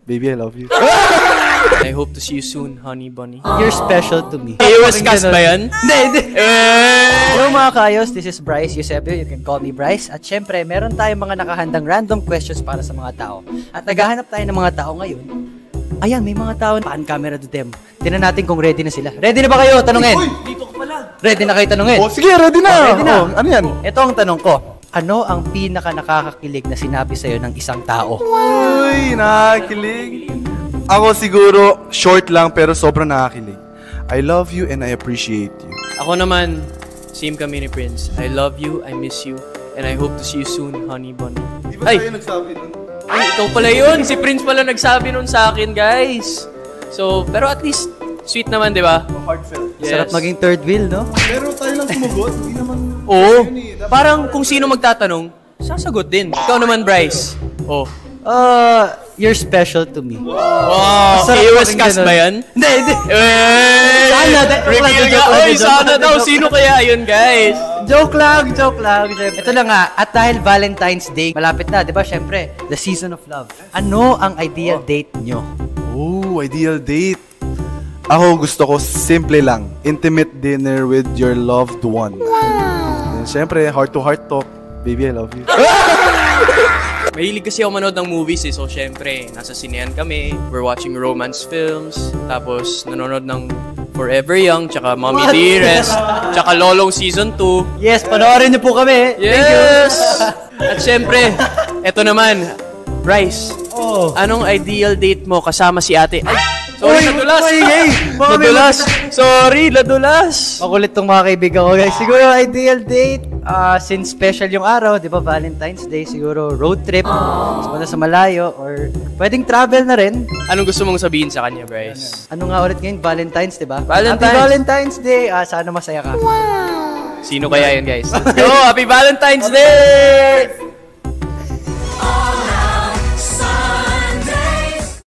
Baby, I love you. I hope to see you soon, honey bunny. You're special to me. Iwas cast ba yan? Hindi. Hello mga kayos, this is Bryce Eusebio. You can call me Bryce. At syempre, meron tayong mga nakahandang random questions para sa mga tao. At naghahanap tayo ng mga tao ngayon. Ayan, may mga tao. Pan camera to them. Tingnan natin kung ready na sila. Ready na ba kayo? Tanungin. Dito ko pala. Ready na kayo tanungin? Oh, sige, ready na. Ready na. Oh, ano yan? Ito ang tanong ko. Ano ang pinaka nakakakilig na sinabi sa'yo ng isang tao? Uy, nakakilig. Ako siguro, short lang pero sobrang nakakilig. I love you and I appreciate you. Ako naman, same kami ni Prince. I love you, I miss you, and I hope to see you soon, honey bunny. Di ba Ay! tayo nagsabi nun? Ay, ikaw pala yun! Si Prince pala nagsabi nun sa akin, guys! So, pero at least, sweet naman, di ba? Heartfelt. Yes. Sarap maging third wheel, no? Pero tayo lang sumagot, hindi naman... Oo. Parang kung sino magtatanong, sasagot din. Ikaw naman, Bryce. Oh. You're special to me. Wow! Sarap Iwas maging cast ganun. ba yan? Hindi, hindi. Sana! Reveal nga! Oy, sana daw! Sino kaya yun, guys? Joke lang, joke lang. Ito na nga, at dahil Valentine's Day, malapit na, di ba? Siyempre, the season of love. Ano ang ideal date nyo? Oh, ideal date. Ako gusto ko simple lang. Intimate dinner with your loved one. And syempre, heart-to-heart talk. Baby, I love you. Mahilig kasi ako manood ng movies eh. So, syempre, nasa sinehan kami. We're watching romance films. Tapos, nanonood ng Forever Young, tsaka Mommy Dearest, tsaka Lolong Season 2. Yes, panoorin niyo po kami. Yes! At syempre, eto naman, Bryce. Oh. Anong ideal date mo kasama si ate? Ay, sorry, nadulas! Nadulas! Sorry, nadulas! Makulit tong mga kaibigan ko, guys. Siguro ideal date, since special yung araw, di ba, Valentine's Day, siguro road trip, sa malayo, or pwedeng travel na rin. Anong gusto mong sabihin sa kanya, Bryce? Ano nga ulit ngayon? Valentine's, di ba? Valentine's. Happy Valentine's Day. Sana masaya ka. Sino kaya yun, guys? Let's go! Happy Valentine's Day!